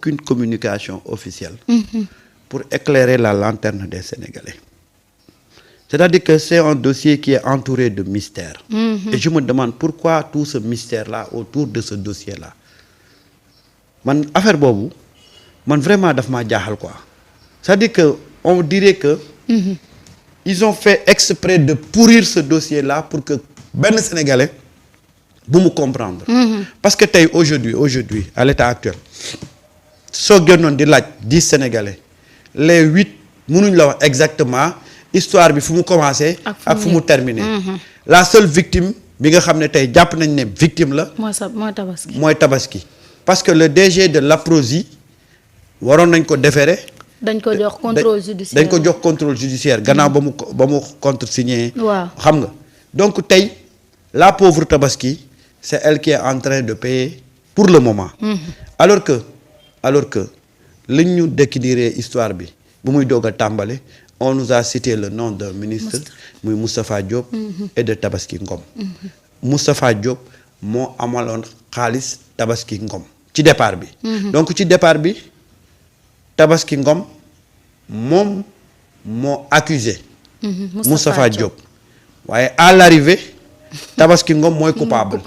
qu'une communication officielle pour éclairer la lanterne des Sénégalais. C'est-à-dire que c'est un dossier qui est entouré de mystères. Et je me demande pourquoi tout ce mystère-là autour de ce dossier-là. Man affaire bobu, man vraiment daf ma jaaxal quoi. C'est-à-dire que on dirait que ils ont fait exprès de pourrir ce dossier-là pour que ben Sénégalais bu mu comprendre. Parce que tey aujourd'hui à l'état actuel soo génnoon di laaj 10 Sénégalais les 8 mënuñ la wax exactement histoire bi fu mu commencé ak fu mu terminé. La seule victime bi nga xam ne tey jàpp nañ ne victime la. mooy tabaski. Parce que le DG de l'APROSI waroon nañ ko déférer. dañ ko jox contrôle judiciaire dañ ko jox contrôle judiciaire gannaaw ba mu contresigné. waaw xam nga donc tey la pauvre tabaski c'est elle qui est en train de payer pour le moment. alors que li ñu déclirer histoire bi bu muy doog a tàmbale on nous a cité le nom d'un ministre muy Moustapha Diop et de Tabaski Ngom. Moustapha Diop moo amaloon xaalis Tabaski Ngom ci départ bi. donc ci départ bi Tabaski Ngom moom moo accusé Moustapha Diop waaye à l'arrivée Tabaski Ngom mooy coupable.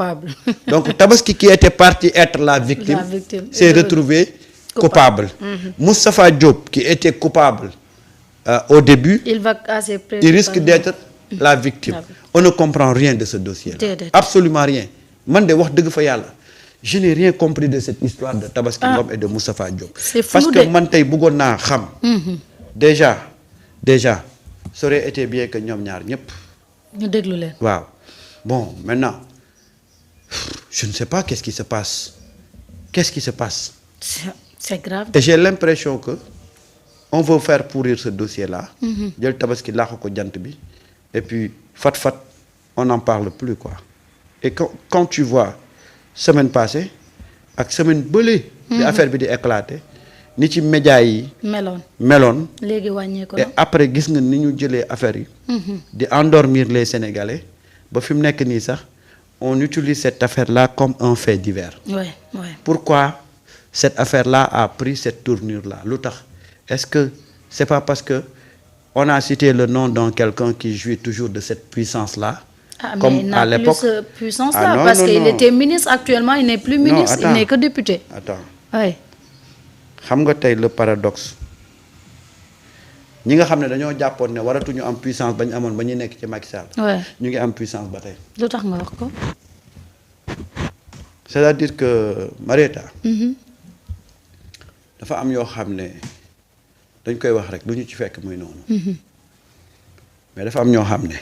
Donc Tabaski qui était parti être la victime s'est retrouvé coupable. Moustapha Diop qui était coupable au début, il risque d'être la victime. On ne comprend rien de ce dossier là. Absolument rien. Man de wax deug fa yalla, je n'ai rien compris de cette histoire de Tabaski Ngom et de Moustapha Diop. Parce que man tay bëggon na xam. Déjà ça aurait été bien que ñom ñaar ñep ñu déglu leen. Waaw. Bon, maintenant, je ne sais pas qu'est-ce qui se passe. Qu'est-ce qui se passe? C'est grave. Et j'ai l'impression que on veut faire pourrir ce dossier-là. Jël tabaski laax ko jant bi et puis fat on n'en parle plus quoi. Et quand tu vois semaine passée ak semaine bële bi affaire bi di éclater ni ci média yi meloon léegi wàññeeku et après gis nga ni ñu jëlee affaire yi di endormir les Sénégalais. Ba fi mu nekk nii sax on utilise cette affaire-là comme un fait divers. Pourquoi cette affaire-là a pris cette tournure-là? Lu tax est-ce que c'est pas parce que on a cité le nom d'un quelqu'un qui jouit toujours de cette puissance-là? Comme mais à l'époque. Plus cette puissance-là parce qu'il était ministre actuellement, il n'est plus ministre, il n'est que député. Attends. Oui. Xam nga tey le paradoxe. Ñi nga xam ne dañoo jàppoon ne waratuñu am puissance ba ñu amoon ba ñu nekk ci Macky Sall. ñu ngi am puissance ba tey. lu tax nga wax ko. c'est-à-dire que Marieta. dafa am yoo xam ne dañ koy wax rek lu ñu ci fekk muy noonu. mais dafa am ñoo xam ne.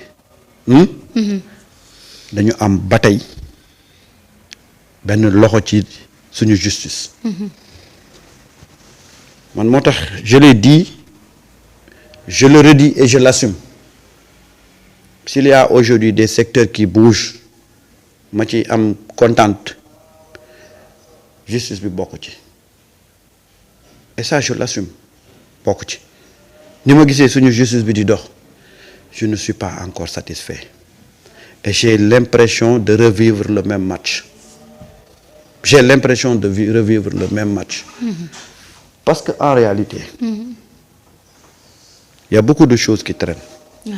dañu am ba tey benn loxo ci suñu justice. man moo tax je l'ai dit. Je le redis et je l'assume. S'il y a aujourd'hui des secteurs qui bougent, ma ci am contente, justice bi bokk ci. Et ça je l'assume bokk ci. Ni ma gisee suñu justice bi di dox, je ne suis pas encore satisfait. Et j'ai l'impression de revivre le même match. J'ai l'impression de revivre le même match. Parce que en réalité, il y a beaucoup de choses qui traînent. Il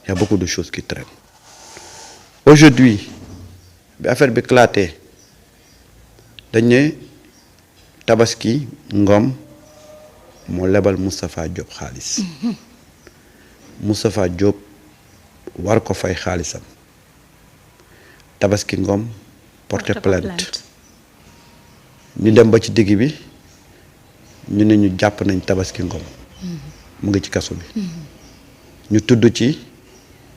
y a beaucoup de choses qui traînent. Aujourd'hui, bi affaire bi éclaté dañ ne Tabaski Ngom moo lebal Moustapha Diop xaalis. Moustapha Diop war ko fay xaalisam. Tabaski Ngom porter plainte. ñu dem ba ci digg bi ñu ne ñu jàpp nañ Tabaski Ngom. mu ngi ci kaso bi. ñu tudd ci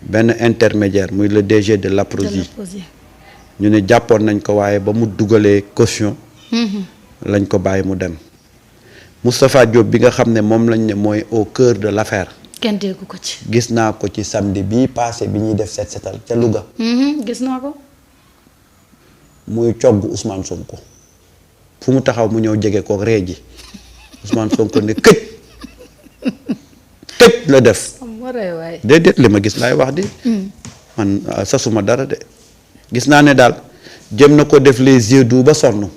benn intermédiaire muy le DG de l'APROSI. ñu ne jàppoon nañ ko waaye ba mu dugalee caution. lañ ko bàyyi mu dem. Moustapha Diop bi nga xam ne moom lañ ne mooy au cœur de l'affaire. kenn déggu ko ci. gis naa ko ci samedi bii passé bi ñuy def set setal ca Louga. gis naa ko. muy cogg Ousmane Sonko fu mu taxaw mu ñëw jege ko ree ji Ousmane Sonko ne këj. tëj la def. déedéet li ma gis laay wax di. man sasuma dara de. gis naa ne daal jëm na ko def les yeux doux ba sonn.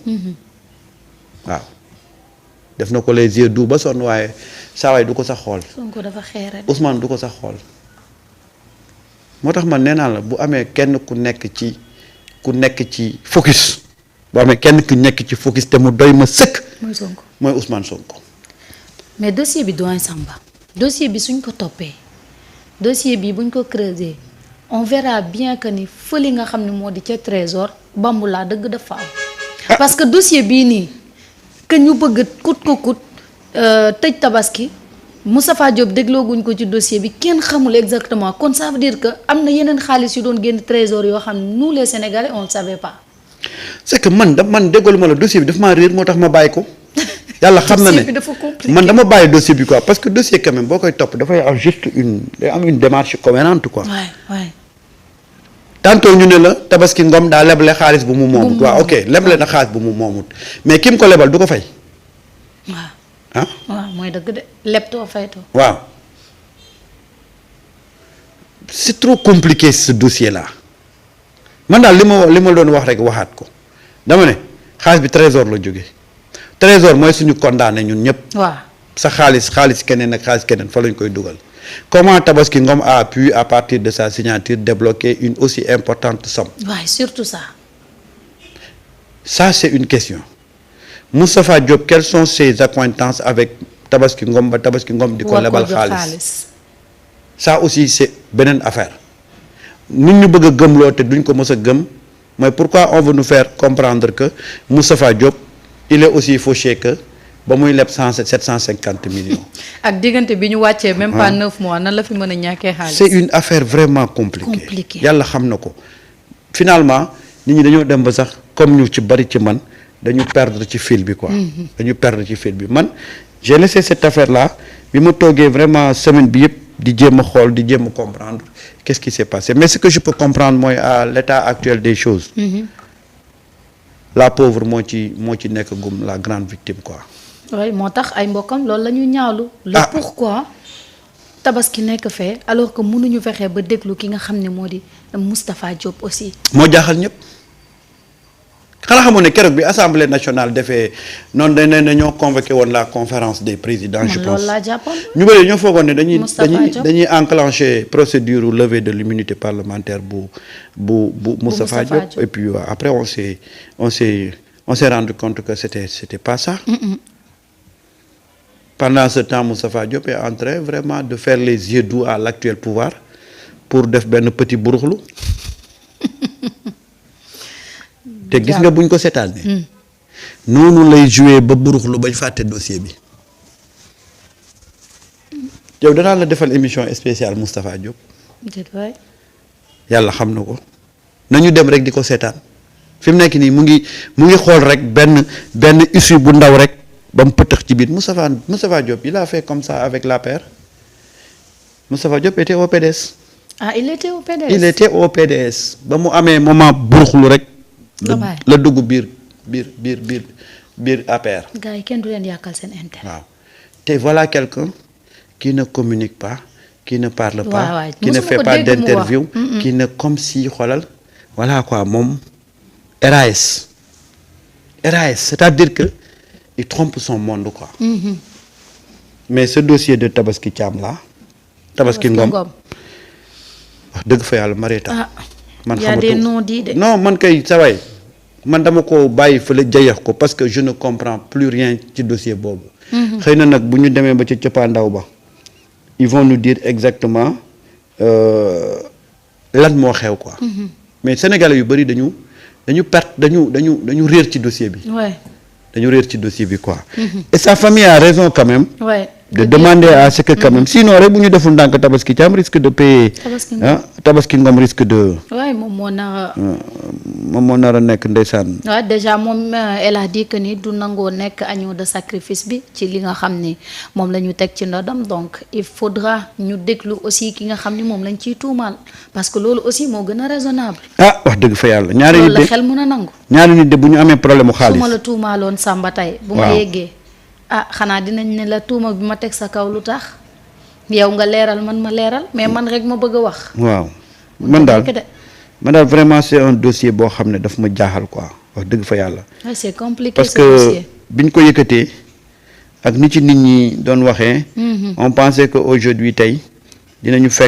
waaw def na ko les yeux doux ba sonn waaye saa waay du ko sax xool. Sonko dafa xeere. Ousmane du ko sax xool moo tax man nee naa la bu amee kenn ku nekk ci focus bu amee kenn ku nekk ci focus te mu doy ma sëkk. mooy Sonko mooy Ousmane Sonko. mais dossier bi doyen Samba dossier bi suñ ko toppee dossier bi buñ ko creuser on verra bien que ni fëli nga xam ne moo di ca trésor bambulaa dëgg dafa am. parce que dossier bii nii que ñu bëgg kut ko kut tëj tabaski Moustapha Diop déglooguñ ko ci dossier bi kenn xamul exactement kon ça veut dire que am na yeneen xaalis yu doon génn trésor yoo xam ne nous les Sénégalais on ne savait pas. c'est que man déggalu ma la dossier bi daf maa réer moo tax ma bàyyi ko. yàlla xam na ne man dama bàyyi dossier bi quoi parce que dossier quand même boo koy topp dafay am juste une démarche cohérente quoi. waay tantôt ñu ne la Tabaski Ngom daa leble xaalis bu mu moomut. waaw ok leble na xaalis bu mu moomut mais kim ko lebal du ko fay. waaw. waaw mooy dëgg de leptoo faytoo. waaw c'est trop compliqué ce dossier là man daal li ma doon wax rek waxaat ko dama ne xaalis bi trésor la jóge trésor mooy suñu condamné ñun ñëpp. waaw sa xaalis keneen ak xaalis keneen fa lañ koy dugal. Comment Tabaski Ngom a pu à partir de sa signature débloquer une aussi importante somme. waaw surtout ça. Ça c'est une question. Moustapha Diop quelles sont ses accointances avec Tabaski Ngom ba Tabaski Ngom di ko lebal xaalis. Ça aussi c'est beneen affaire. nit ñu bëgg a gëmloo te duñ ko mës a gëm mooy pourquoi on veut nous faire comprendre que Moustapha Diop il est aussi fauché que ba muy leb 750 millions. ak diggante bi ñu wàccee même pas 9 mois nan la fi mën a ñàkkee xaalis. c'est une affaire vraiment compliquée. yàlla xam na ko finalement nit ñi dañoo dem ba sax comme ñu ci bari ci man dañu perdre ci fil bi quoi. dañu perdre ci fil bi man j'ai laissé cette affaire là bi ma toogee vraiment semaine bi yëpp di jéem a xool di jéem a comprendre qu'est-ce qui s'est passé mais ce que je peux comprendre mooy à l'état actuel des choses. la pauvre moo ci nekk gum la grande victime quoi. oui moo tax ay mbokkam loolu la ñu ñaawlu. le pourquoi Tabaski nekk fee alors que mënuñu fexe ba déglu ki nga xam ne moo di Moustapha Diop aussi. moo jaaxal ñëpp xanaa xamoon ne keroog bi assemblée nationale defee noonu dañoo convoqué woon la conférence des présidents. je pense loolu laa jàppoon. ñu bëri ñoo foogoon ne dañuy enclencher procédure levée de l'immunité parlementaire bu Moustapha Diop et puis après on s'est rendu compte que c'était pas ça. Pendant ce temps Moustapha Diop est en train vraiment de faire les yeux doux à l'actuel pouvoir pour def benn petit buruxlu te gis nga buñ ko seetaanee. noonu lay jouer ba buruxlu bañ fàtte dossier bi. yow danaa la defal émission spéciale Moustapha Diop. yàlla xam na ko nañu dem rek di ko seetaan fi mu nekk nii mu ngi xool rek benn issue bu ndaw rek ba mu pëtëx ci biir Moustapha Diop il a fait comme ça avec l'APR. Moustapha Diop était au PDS. il était au PDS. il était au PDS ba mu amee moment buruxlu rek. la dugg biir APR. gars yi kenn du leen yàqal seen intérêt. waaw te voilà quelqu'un qui ne communique pas qui ne parle pas. qui ne fait pas d'interview. qui ne comme si xoolal voilà quoi moom RAS c'est-à-dire que il trompe son monde quoi. mais ce dossier de Tabaski Thiam là. Tabaski Ngom wax dëgg fa yàlla Marieta. man xamatu non man kay saway man dama ko bàyyi fële jayax ko parce que je ne comprends plus rien ci dossier boobu. xëy na nag bu ñu demee ba ci cëppaandaw ba ils vont nous dire exactement lan moo xew quoi. mais sénégalais yu bari dañu réer ci dossier bi. dañu réer ci dossier bi quoi. et sa famille a raison quand même. de demander à ce que quand même sinon rek bu ñu deful ndànk Tabaski Thiam risque de payer. Tabaski Ngom risque de. waaye moom moo nar a nekk ndeysaan. waaw déjà moom elle a dit que ni du nangoo nekk agneau de sacrifice bi ci li nga xam ni moom la ñu teg ci ndodam donc il faudra ñu déglu aussi ki nga xam ni moom lañ ciy tuumaal parce que loolu aussi moo gën a raisonnable. wax dëgg fa yàlla. ñaari nit de loolu la xel mën a nangu. ñaari nit de bu ñu amee problème mu xaalis. su ma la tuumaaloon Samba tey. bu ma yeggee. xanaa dinañ ne la tuuma bi ma teg sa kaw lu tax yow nga leeral man ma leeral mais man rek ma bëgg a wax. waaw man daal vraiment c'est un dossier boo xam ne daf ma jaaxal quoi wax dëgg fa yàlla. c'est compliqué parce que biñ ko yëkkatee ak ni ci nit ñi doon waxee on pensait que aujourd'hui tey dinañu fekk